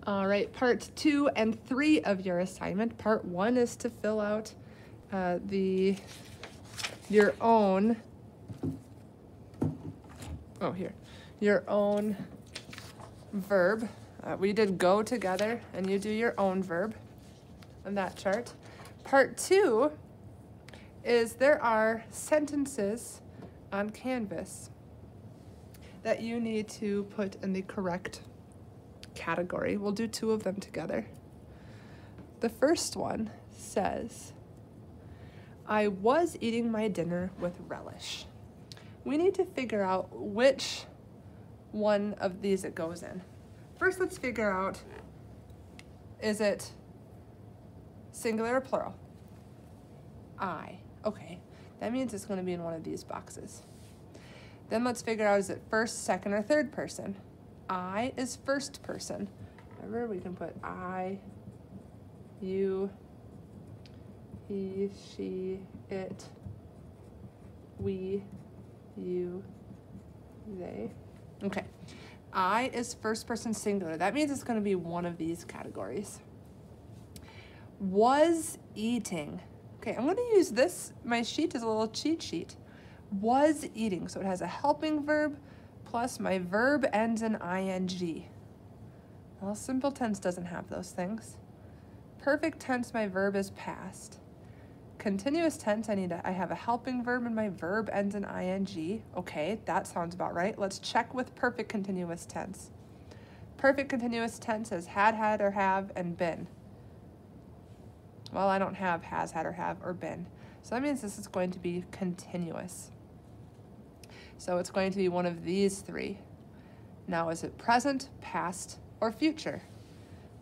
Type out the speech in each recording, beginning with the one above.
All right, part 2 and 3 of your assignment. Part 1 is to fill out your own verb. We did go together, and you do your own verb on that chart. Part 2 is there are sentences on Canvas that you need to put in the correct category. We'll do 2 of them together. The first one says, I was eating my dinner with relish. We need to figure out which one of these it goes in. First, let's figure out, is it singular or plural? I. Okay, that means it's going to be in one of these boxes. Then let's figure out, is it first, second, or third person? I is first person. Remember, we can put I, you, he, she, it, we, you, they. Okay, I is first person singular. That means it's going to be one of these categories. Was eating. Okay, I'm going to use this. My sheet is a little cheat sheet. Was eating, so it has a helping verb plus my verb ends in ing. Well, simple tense doesn't have those things. Perfect tense, my verb is past. Continuous tense, I have a helping verb and my verb ends in ing. Okay, that sounds about right. Let's check with perfect continuous tense. Perfect continuous tense has had, or have, and been. Well, I don't have has, had, or have, or been. So that means this is going to be continuous. So it's going to be one of these 3. Now, is it present, past, or future?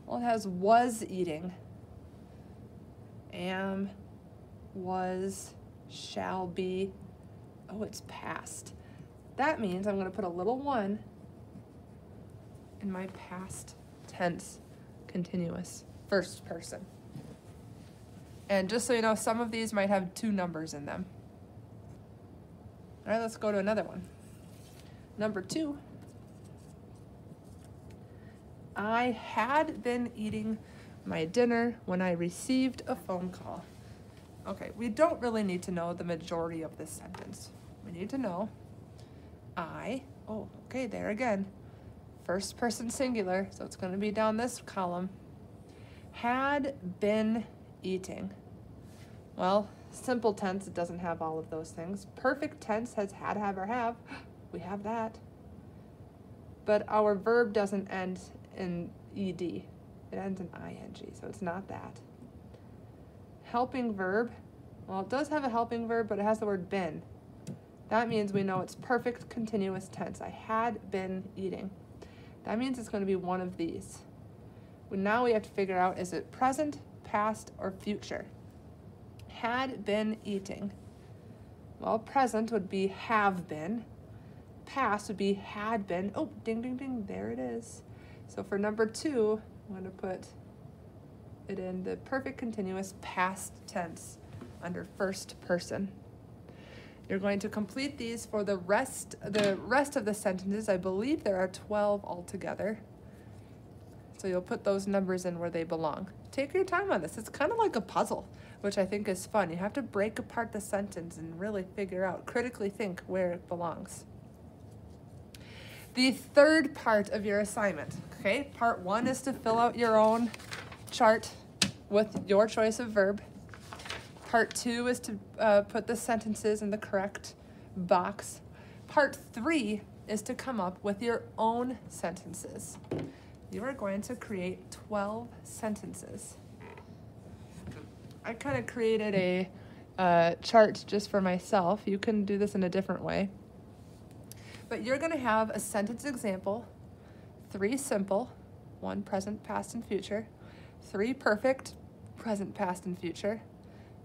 Well, it has was eating, am, was, shall be. Oh, it's past. That means I'm going to put a little 1 in my past tense continuous first person. And just so you know, some of these might have 2 numbers in them. All right, let's go to another one. Number 2. I had been eating my dinner when I received a phone call. Okay, we don't really need to know the majority of this sentence. We need to know okay, there again. First person singular, so it's going to be down this column. Had been eating. Well, simple tense, it doesn't have all of those things. Perfect tense has had, have, or have. We have that. But our verb doesn't end in ed. It ends in ing, so it's not that. Helping verb. Well, it does have a helping verb, but it has the word been. That means we know it's perfect continuous tense. I had been eating. That means it's going to be one of these. Now we have to figure out, is it present, past, or future? Had been eating. Well, present would be have been. Past would be had been. Oh, ding, ding, ding, there it is. So for number 2, I'm going to put it in the perfect continuous past tense under first person. You're going to complete these for the rest of the sentences. I believe there are 12 altogether. So you'll put those numbers in where they belong. Take your time on this. It's kind of like a puzzle, which I think is fun. You have to break apart the sentence and really figure out, critically think where it belongs. The third part of your assignment, okay? Part 1 is to fill out your own chart with your choice of verb. Part 2 is to put the sentences in the correct box. Part 3 is to come up with your own sentences. You are going to create 12 sentences. I kind of created a chart just for myself. You can do this in a different way. But you're going to have a sentence example, 3 simple, 1 present, past, and future, 3 perfect, present, past, and future,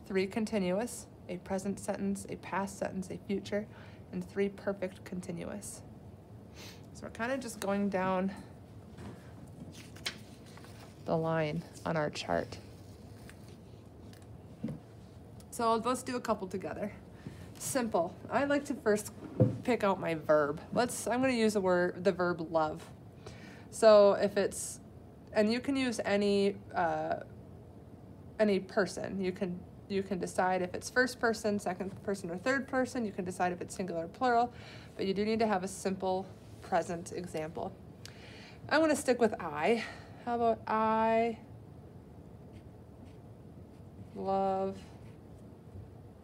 3 continuous, a present sentence, a past sentence, a future, and 3 perfect continuous. So we're kind of just going down the line on our chart. So let's do a couple together. Simple. I like to first pick out my verb. I'm going to use the verb love. So if it's and you can use any person. You can decide if it's first person, second person, or third person. You can decide if it's singular or plural, but you do need to have a simple present example. I'm going to stick with I. How about I love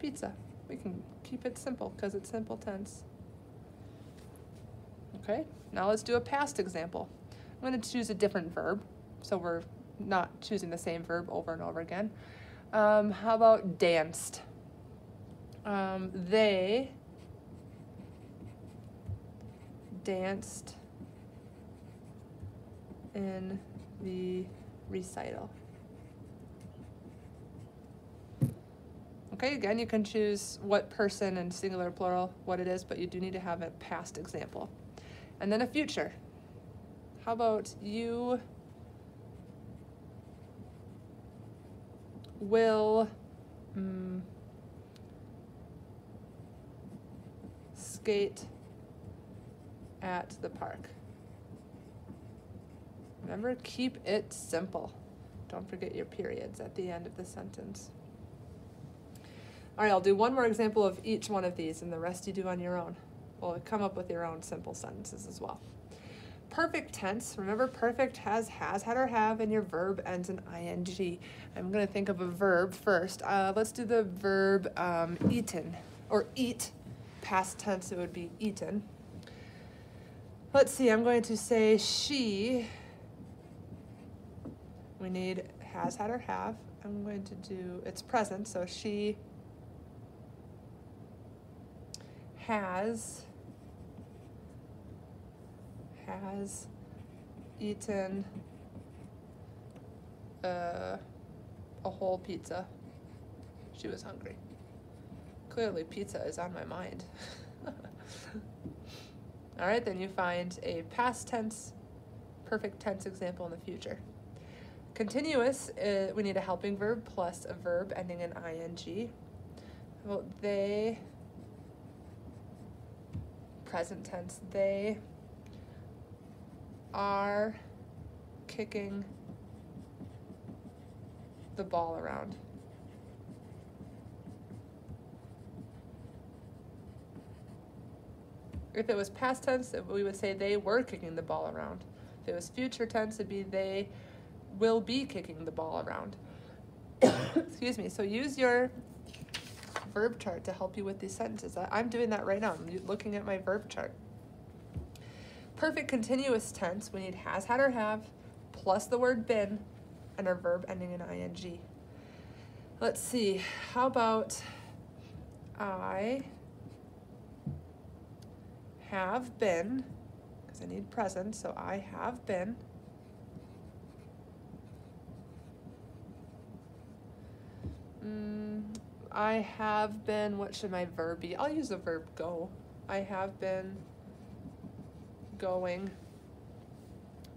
pizza? We can keep it simple because it's simple tense. Okay, now let's do a past example. I'm going to choose a different verb, so we're not choosing the same verb over and over again. How about danced? They danced in the recital. Okay, again, you can choose what person and singular, plural, what it is, but you do need to have a past example. And then a future. How about you will skate at the park? Remember, keep it simple. Don't forget your periods at the end of the sentence. All right, I'll do one more example of each one of these, and the rest you do on your own. Well, come up with your own simple sentences as well. Perfect tense. Remember, perfect has, had, or have, and your verb ends in ing. I'm going to think of a verb first. Let's do the verb eaten, or eat. Past tense, it would be eaten. Let's see, I'm going to say she. We need has, had, or have. I'm going to do, it's present, so she has eaten a whole pizza. She was hungry. Clearly pizza is on my mind. All right, then you find a past tense, perfect tense example in the future. Continuous, we need a helping verb plus a verb ending in ing. Well, they, present tense, they are kicking the ball around. If it was past tense, we would say they were kicking the ball around. If it was future tense, it'd be they will be kicking the ball around. Excuse me. So use your verb chart to help you with these sentences. I'm doing that right now. I'm looking at my verb chart. Perfect continuous tense, we need has, had, or have, plus the word been, and our verb ending in ing. Let's see, how about I have been, because I need present, so I have been I have been, what should my verb be? I'll use the verb go. I have been going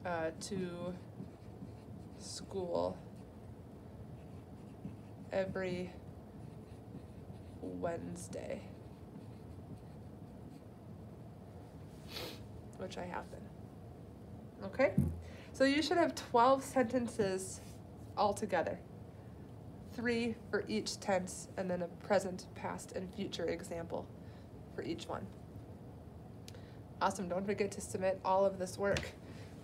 to school every Wednesday, which I have been. Okay? So you should have 12 sentences altogether. 3 for each tense, and then a present, past, and future example for each one. Awesome. Don't forget to submit all of this work.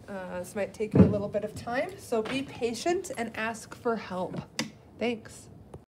This might take you a little bit of time, so be patient and ask for help. Thanks.